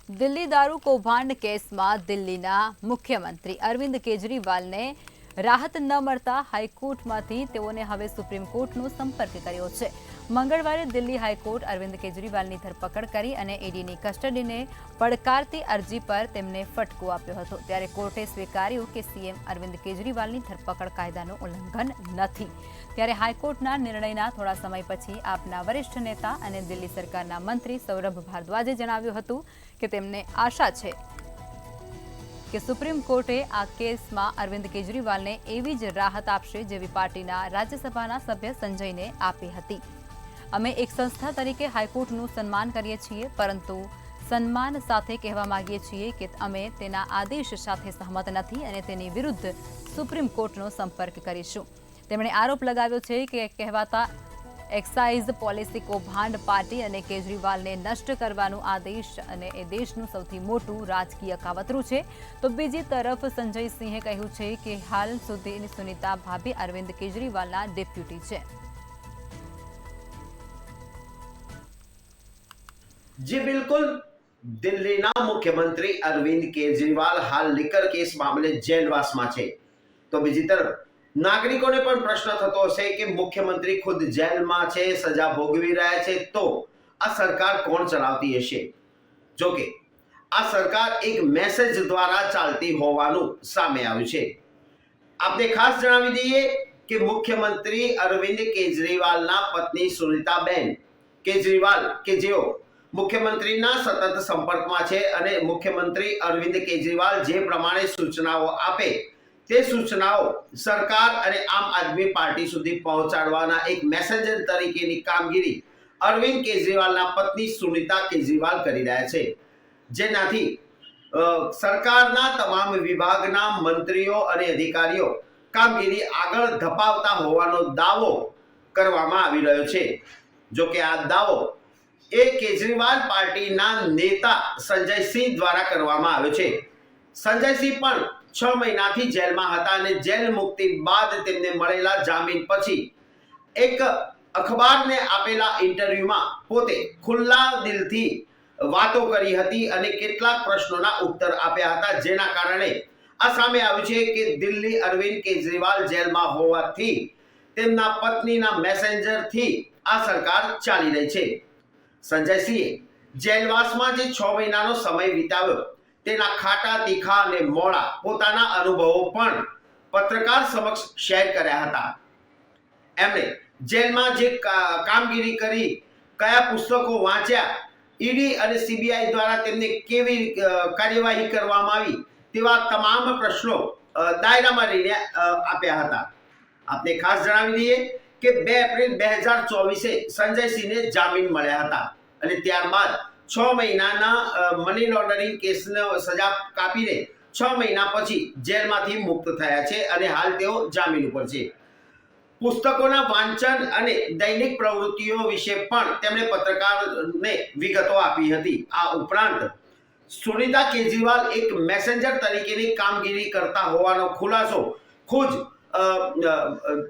દિલ્હી દારૂ કૌભાંડ કેસમાં દિલ્હીના મુખ્યમંત્રી અરવિંદ કેજરીવાલને રાહત ન મળતા હાઈકોર્ટમાંથી તેઓને હવે સુપ્રીમ કોર્ટનો સંપર્ક કર્યો છે। મંગળવારે દિલ્હી હાઈકોર્ટ અરવિંદ કેજરીવાલની ધરપકડ કરી અને ઈડીની કસ્ટડીને પડકારતી અરજી પર તેમને ફટકો આપ્યો હતો। ત્યારે કોર્ટે સ્વીકાર્યું કે સીએમ અરવિંદ કેજરીવાલની ધરપકડ કાયદાનું ઉલ્લંઘન નથી। ત્યારે હાઈકોર્ટના નિર્ણયના થોડા સમય પછી આપના વરિષ્ઠ નેતા અને દિલ્હી સરકારના મંત્રી સૌરભ ભારદ્વાજે જણાવ્યું હતું કે તેમને આશા છે કે સુપ્રીમ કોર્ટે આ કેસમાં અરવિંદ કેજરીવાલને એવી જ રાહત આપશે જેવી પાર્ટીના રાજ્યસભાના સભ્ય સંજયને આપી હતી। અમે એક સંસ્થા તરીકે હાઈકોર્ટનું સન્માન કરીએ છીએ, પરંતુ સન્માન સાથે કહેવા માંગીએ છીએ કે અમે તેના આદેશ સાથે સહમત નથી અને તેની વિરુદ્ધ સુપ્રીમ કોર્ટનો સંપર્ક કરીશું। તેમણે આરોપ લગાવ્યો છે કે કહેવાતા એક્સાઇઝ પોલિસી કૌભાંડ પાર્ટી અને કેજરીવાલને નષ્ટ કરવાનો આદેશ અને એ દેશનું સૌથી મોટું રાજકીય કાવતરું છે। તો બીજી તરફ સંજય સિંહે કહ્યું છે કે હાલ સુધીની સુનીતા ભાભી અરવિંદ કેજરીવાલના ડેપ્યુટી છે। जी बिल्कुल। दिल्ली ना मुख्यमंत्री अरविंद केजरीवाल हाल लिकर केस मामले जेलवास में छे। तो बीजी तरफ नागरिकों ने पण प्रश्न थतो हशे कि मुख्यमंत्री खुद जेल में छे, सजा भोगवी रह्या छे, तो आ सरकार कोण चलावती हशे? जो के आ सरकार एक मेसेज द्वारा चालती होवानुं सामे आव्युं छे। आपने खास जणावी दઈએ कि मुख्यमंत्री अरविंद केजरीवालना पत्नी सुनीताबेन केजरीवाल के जेओ मुख्यमंत्रीना सतत संपर्कमां छे अने मुख्यमंत्री अरविंद केजरीवाल जे प्रमाणे सूचनाओ आपे ते सूचनाओ सरकार अने आम आदमी पार्टी सुधी पहोंचाडवाना एक मेसेंजर तरीकेनी कामगीरी अरविंद केजरीवालना पत्नी सुनीता केजरीवाल करी रह्या छे, जेनाथी सरकारना तमाम विभागना मंत्रीओ अने अधिकारीओ कामगीरी आगळ धपावता होवानो दावो करवामां आवी रह्यो छे। जो के आ दावो ए केजरीवाल पार्टीना नेता संजय सिंह द्वारा करवामां आव्यो छे। संजय सिंह पण 6 મહિનાથી જેલમાં હતા અને જેલ મુક્તિ બાદ તેમને મળેલા જામીન પછી એક અખબારને આપેલા ઇન્ટરવ્યુમાં પોતે ખુલ્લા દિલથી વાતો કરી હતી અને કેટલાક પ્રશ્નોના ઉત્તર આપ્યા હતા, જેના કારણે આ સામે આવ્યું છે કે દિલ્હી અરવિંદ કેજરીવાલ જેલમાં હોવાથી તેમના પત્નીના મેસેન્જરથી આ સરકાર ચાલી રહી છે। સંજય સિંહે જેલવાસમાં જે 6 મહિનાનો સમય વિતાવ્યો તેના ખાટા તીખા અને મોડા પોતાના અનુભવો પણ પત્રકાર સમક્ષ શેર કર્યા હતા। એમણે જેલમાં જે કામગીરી કરી, કયા પુસ્તકો વાંચ્યા, ઈડી અને સીબીઆઈ દ્વારા તેમને કેવી કાર્યવાહી કરવામાં આવી તેવા તમામ પ્રશ્નો દાયરામાં રહીને આપ્યા હતા। આપને ખાસ જણાવી દઈએ કે 2 એપ્રિલ 2024 સંજય સિંહને જામીન મળ્યા હતા અને ત્યારબાદ 6 મહિનાના મની લોન્ડરિંગ કેસનો સજા કાપીને 6 મહિના પછી જેલમાંથી મુક્ત થયા છે અને હાલ તેઓ જામીન ઉપર છે। પુસ્તકોના વાંચન અને દૈનિક પ્રવૃત્તિઓ વિશે પણ તેમણે પત્રકારને વિગતો આપી હતી। આ ઉપરાંત સુનિતા કેજરીવાલ એક મેસેન્જર તરીકેની કામગીરી કરતા હોવાનો ખુલાસો ખુદ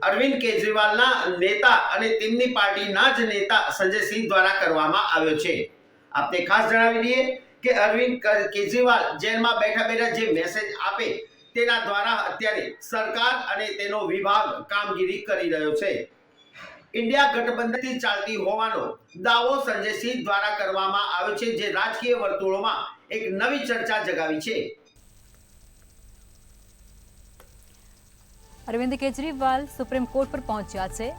અરવિંદ કેજરીવાલના નેતા અને તેમની પાર્ટીના જ નેતા સંજય સિંહ દ્વારા કરવામાં આવ્યો છે। आपने खास जणावी दीए कि अरविंद केजरीवाल जेल में बैठा बैठा जे मेसेज आपे तेना द्वारा अत्यारे सरकार अने तेनो विभाग कामगीरी करी रह्यो छे। इंडिया गठबंधनथी चालती होवानो दावो संजय सिंह द्वारा करवामां आव्यो छे, जे राजकीय वर्तुळोमां एक नवी चर्चा जगावी छे। अरविंद केजरीवाल सुप्रीम कोर्ट पर पहुंच्या छे।